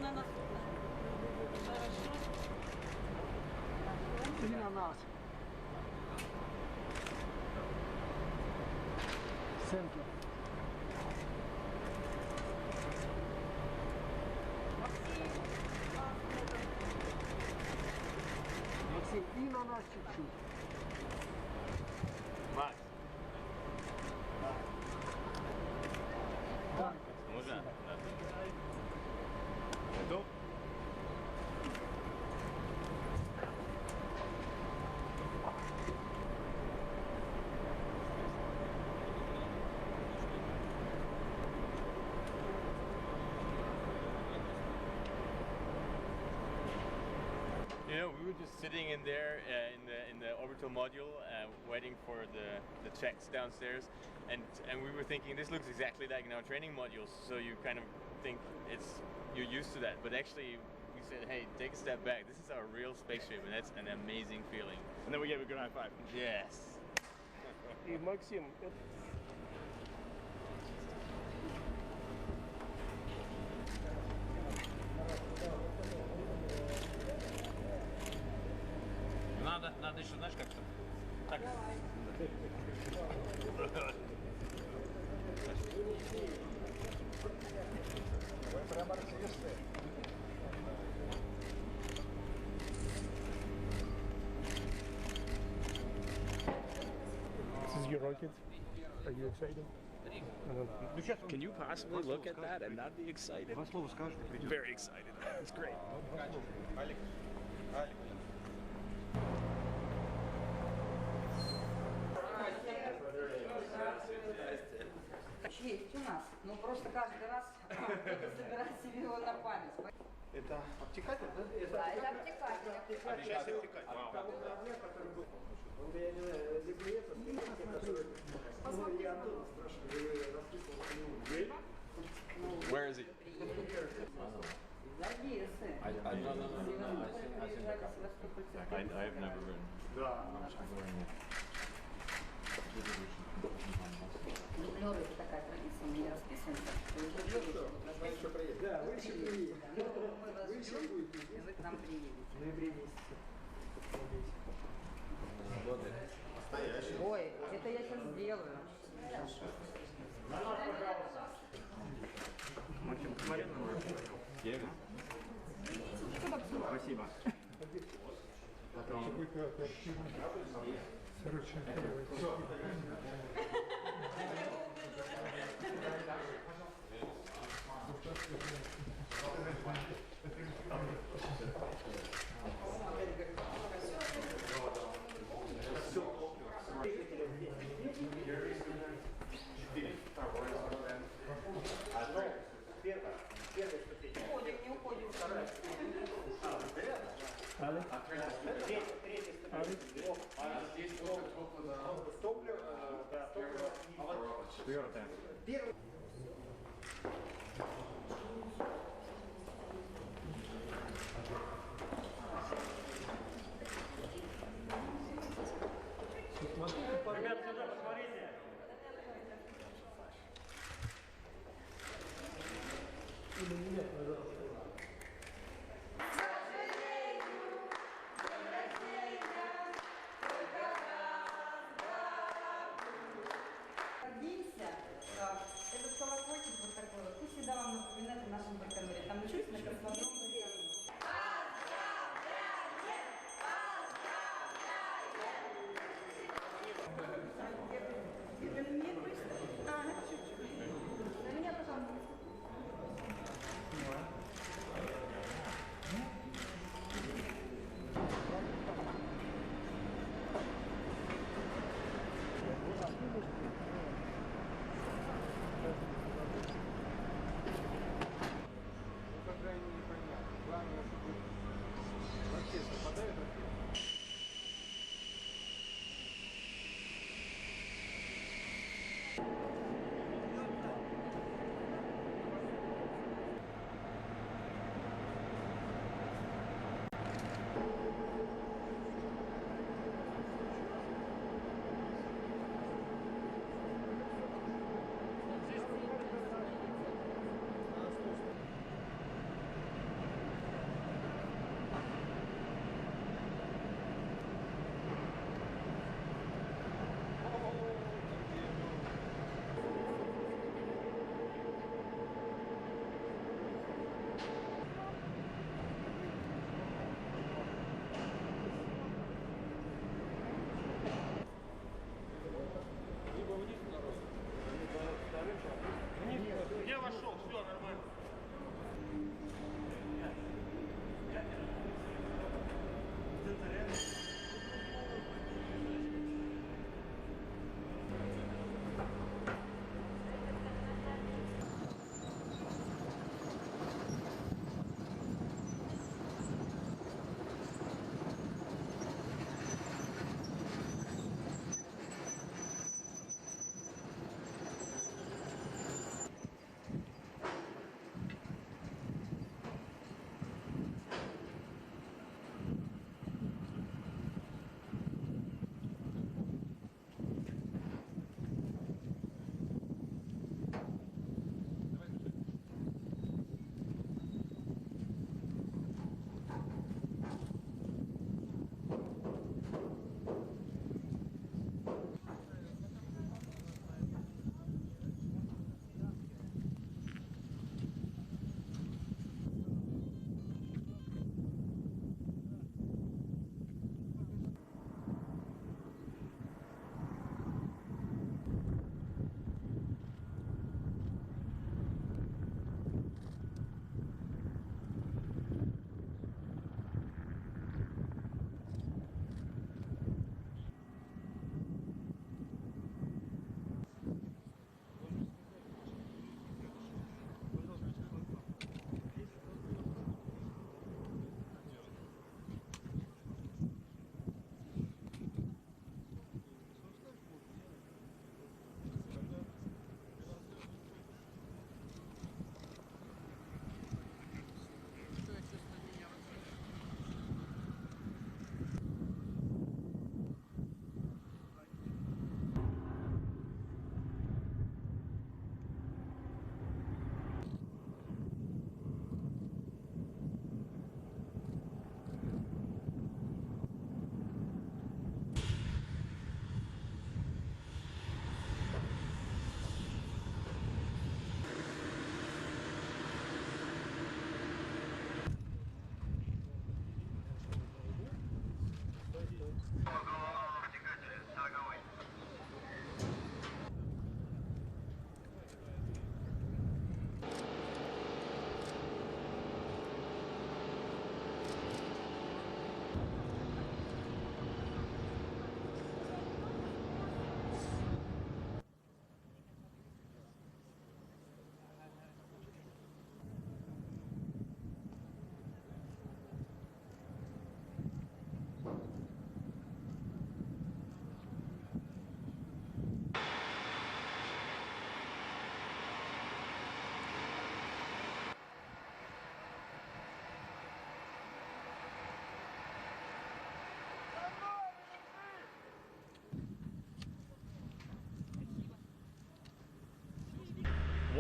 на наступне. Хорошо. И на нас. Центр. Максим, и на нас чуть-чуть. Макс. Да. Можно? Да. Готов? You know, we were just sitting in there in the orbital module, waiting for the checks downstairs, and we were thinking this looks exactly like in our training modules. So you kind of think you're used to that, but actually we said, hey, take a step back. This is our real spaceship, and that's an amazing feeling. And then we gave a good high five. Yes. И Максим. Надо еще, знаешь, как-то так. Прямо артисты. This is your rocket. Are you excited? Can you possibly look at that and not be excited? Very excited. It's great. Есть у нас, но просто каждый раз кто-то собирает себе его на память. Это обтекатель, да? Да, это обтекатель. Where is he? I've never been. Дублеры — это такая традиция, мы не расписываемся. Вы еще приедете. Да, вы еще приедете. Вы еще будете. И вы к нам приедете. В ноябре месяце. Ой, это я сейчас сделаю. Максим, посмотри на меня. Спасибо. Уходим, не уходим. Ребят, сюда посмотрите. Или нет, пожалуйста. Этот колокольчик вот такой вот, и всегда вам напоминает о нашем Байконуре. Там учусь на космодроме Байконуре. Это на меня просто? Чуть-чуть. На меня, пожалуйста.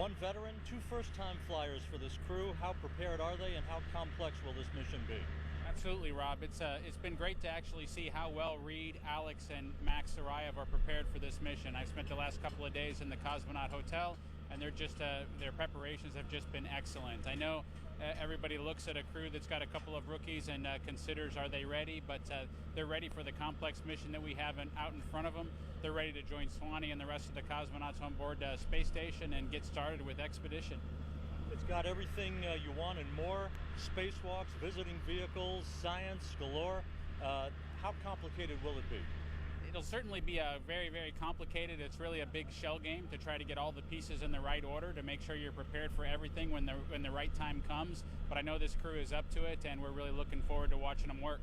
One veteran, two first-time flyers for this crew. How prepared are they, and how complex will this mission be? Absolutely, Rob. It's been great to actually see how well Reed, Alex, and Max Sarayev are prepared for this mission. I've spent the last couple of days in the Cosmonaut Hotel, and their preparations have just been excellent. I know everybody looks at a crew that's got a couple of rookies and considers, are they ready? But they're ready for the complex mission that we have out in front of them. They're ready to join Swanee and the rest of the cosmonauts on board Space Station and get started with Expedition. It's got everything you want and more. Spacewalks, visiting vehicles, science galore. How complicated will it be? It'll certainly be very, very complicated. It's really a big shell game to try to get all the pieces in the right order to make sure you're prepared for everything when the right time comes. But I know this crew is up to it, and we're really looking forward to watching them work.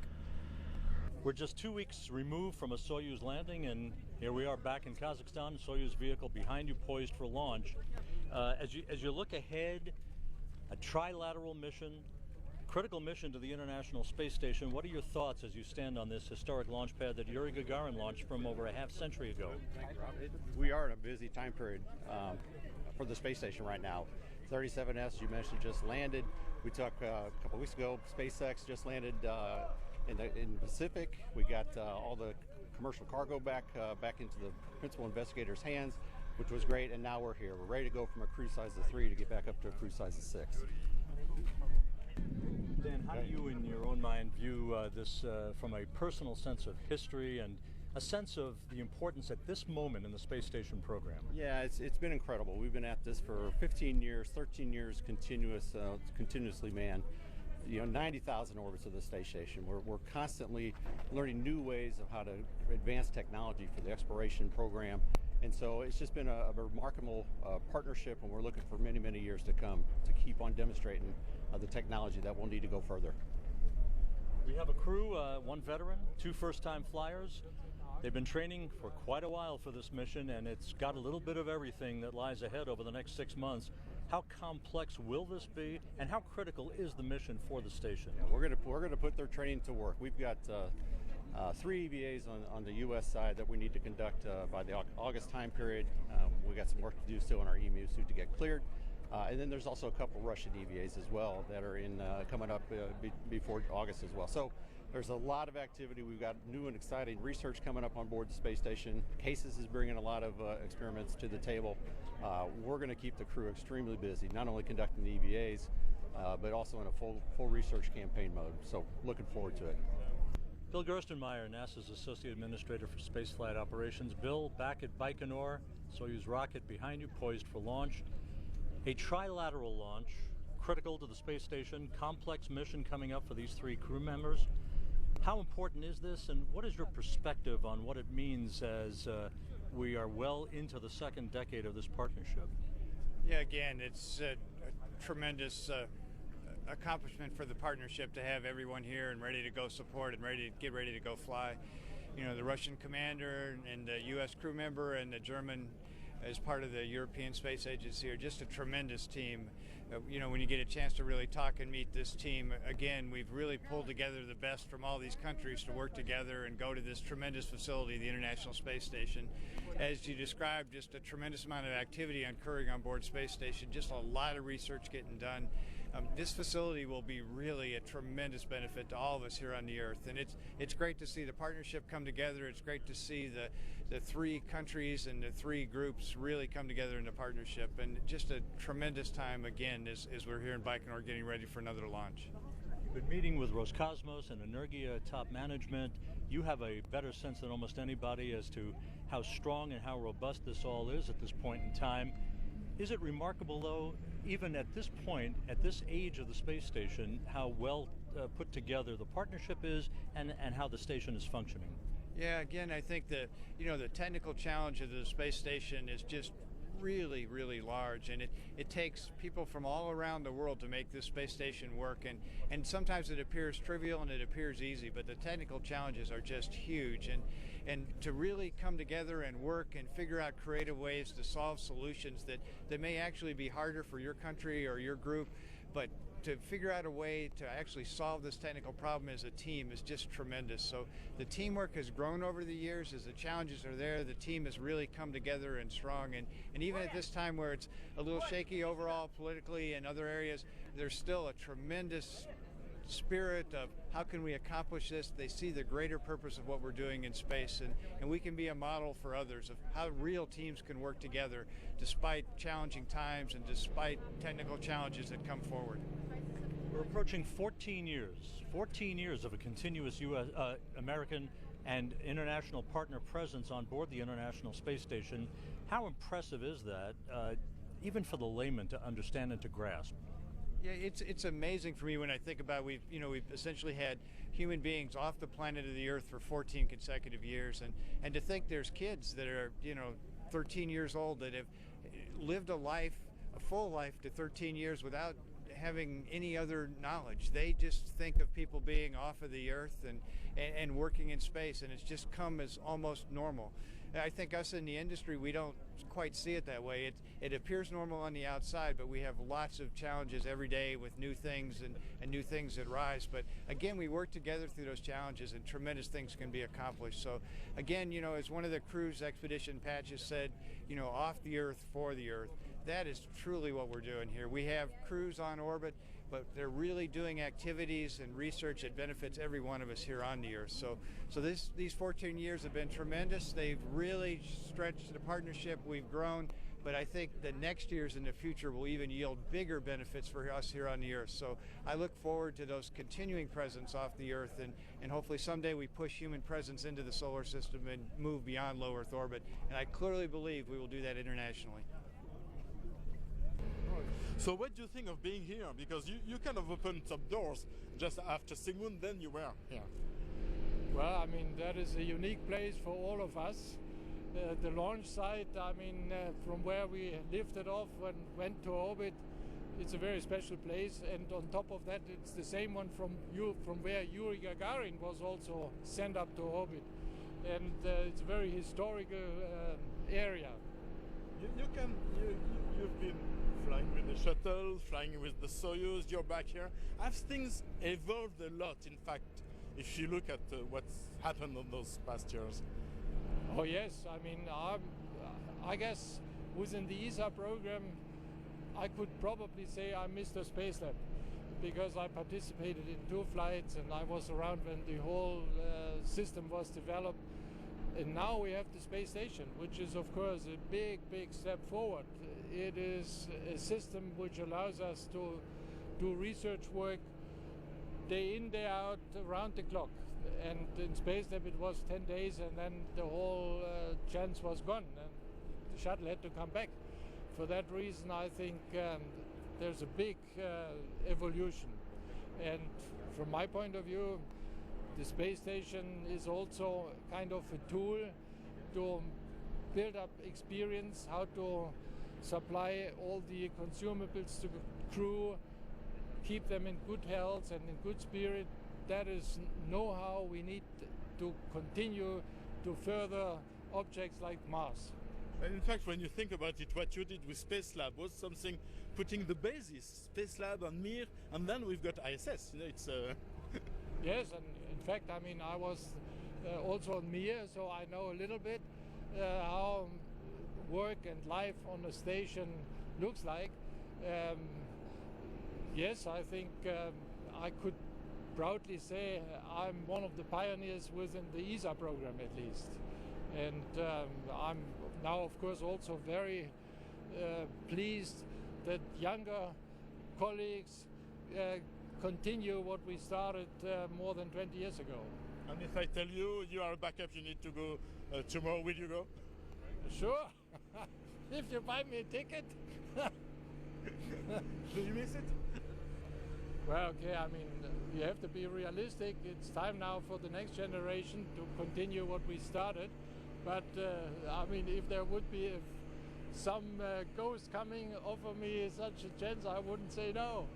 We're just 2 weeks removed from a Soyuz landing, and here we are back in Kazakhstan. Soyuz vehicle behind you, poised for launch. As you look ahead, a trilateral mission, critical mission to the International Space Station. What are your thoughts as you stand on this historic launch pad that Yuri Gagarin launched from over a half-century ago? We are in a busy time period for the space station right now. 37S, you mentioned, just landed. We took a couple weeks ago, SpaceX just landed in the Pacific. We got all the commercial cargo back into the principal investigator's hands, which was great, and now we're here. We're ready to go from a crew size of 3 to get back up to a crew size of 6. Dan, how do you, in your own mind, view this from a personal sense of history and a sense of the importance at this moment in the space station program? Yeah, it's been incredible. We've been at this for 15 years, 13 years continuously manned. 90,000 orbits of the space station. We're constantly learning new ways of how to advance technology for the exploration program. And so it's just been a remarkable partnership, and we're looking for many, many years to come to keep on demonstrating the technology that we'll need to go further. We have a crew, one veteran, two first-time flyers. They've been training for quite a while for this mission, and it's got a little bit of everything that lies ahead over the next 6 months. How complex will this be, and how critical is the mission for the station? Yeah, we're gonna put their training to work. We've got 3 EVAs on the U.S. side that we need to conduct by the August time period. We got some work to do still in our EMU suit to get cleared. And then there's also a couple Russian EVAs as well that are coming up before August as well. So there's a lot of activity. We've got new and exciting research coming up on board the space station. Cases is bringing a lot of experiments to the table. We're going to keep the crew extremely busy, not only conducting the EVAs, but also in a full research campaign mode. So looking forward to it. Bill Gerstenmaier, NASA's Associate Administrator for Spaceflight Operations. Bill, back at Baikonur, Soyuz rocket behind you, poised for launch. A trilateral launch, critical to the space station, complex mission coming up for these 3 crew members. How important is this, and what is your perspective on what it means as we are well into the 2nd decade of this partnership? Yeah, again, it's a tremendous accomplishment for the partnership to have everyone here and ready to go support and get ready to go fly. The Russian commander and the U.S. crew member and the German as part of the European Space Agency are just a tremendous team. When you get a chance to really talk and meet this team, again, we've really pulled together the best from all these countries to work together and go to this tremendous facility, the International Space Station. As you described, just a tremendous amount of activity occurring on board Space Station, just a lot of research getting done. This facility will be really a tremendous benefit to all of us here on the Earth, and it's great to see the partnership come together. It's great to see the 3 countries and the 3 groups really come together in the partnership, and just a tremendous time again as we're here in Baikonur getting ready for another launch. You've been meeting with Roscosmos and Energia top management. You have a better sense than almost anybody as to how strong and how robust this all is at this point in time. Is it remarkable, though, even at this point, at this age of the space station, how well put together the partnership is and how the station is functioning? Yeah, again, I think the technical challenge of the space station is just really, really large, and it takes people from all around the world to make this space station work, and sometimes it appears trivial and it appears easy, but the technical challenges are just huge, and to really come together and work and figure out creative ways to solve solutions that may actually be harder for your country or your group, but to figure out a way to actually solve this technical problem as a team is just tremendous. So the teamwork has grown over the years. As the challenges are there, the team has really come together and strong. And even at this time where it's a little shaky overall politically and other areas, there's still a tremendous spirit of how can we accomplish this. They see the greater purpose of what we're doing in space, and we can be a model for others of how real teams can work together despite challenging times and despite technical challenges that come forward. We're approaching 14 years of a continuous U.S., American and international partner presence on board the International Space Station. How impressive is that, even for the layman to understand and to grasp? Yeah, it's amazing for me when I think about we've essentially had human beings off the planet of the Earth for 14 consecutive years, and to think there's kids that are 13 years old that have lived a full life to 13 years without having any other knowledge. They just think of people being off of the Earth and working in space, and it's just come as almost normal. I think us in the industry, we don't quite see it that way. It appears normal on the outside, but we have lots of challenges every day with new things and new things that rise. But again, we work together through those challenges, and tremendous things can be accomplished. So again, as one of the cruise expedition patches said, off the Earth, for the Earth. That is truly what we're doing here. We have crews on orbit, but they're really doing activities and research that benefits every one of us here on the Earth. So these 14 years have been tremendous. They've really stretched the partnership. We've grown, but I think the next years in the future will even yield bigger benefits for us here on the Earth. So I look forward to those continuing presence off the Earth, and hopefully someday we push human presence into the solar system and move beyond low Earth orbit. And I clearly believe we will do that internationally. So what do you think of being here? Because you kind of opened some doors just after Sigmund, then you were here. Well, I mean, that is a unique place for all of us. The launch site, I mean, from where we lifted off and went to orbit, it's a very special place. And on top of that, it's the same one from where Yuri Gagarin was also sent up to orbit. And it's a very historical area. You've been flying with the shuttle, flying with the Soyuz, you're back here. Have things evolved a lot, in fact, if you look at what's happened on those past years? Oh yes, I mean, I guess within the ESA program, I could probably say I'm Mr. Space Lab, because I participated in 2 flights and I was around when the whole system was developed. And now we have the space station, which is of course a big step forward. It is a system which allows us to do research work day in, day out, around the clock. And in Space Lab it was 10 days and then the whole chance was gone and the shuttle had to come back. For that reason I think there's a big evolution. And from my point of view, the space station is also kind of a tool to build up experience, how to supply all the consumables to the crew, keep them in good health and in good spirit. That is know-how we need to continue to further objects like Mars. And in fact, when you think about it, what you did with Space Lab was something putting the basis, Space Lab and Mir, and then we've got ISS. It's Yes, and in fact, I mean, I was also on Mir, so I know a little bit how work and life on a station looks like. Yes, I think I could proudly say I'm one of the pioneers within the ESA program at least. And I'm now, of course, also very pleased that younger colleagues continue what we started more than 20 years ago. And if I tell you you are a backup, you need to go tomorrow, will you go? Sure. If you buy me a ticket. Do you miss it? Well, okay, I mean, you have to be realistic. It's time now for the next generation to continue what we started. But, I mean, if there would be some ghost coming, offer me such a chance, I wouldn't say no.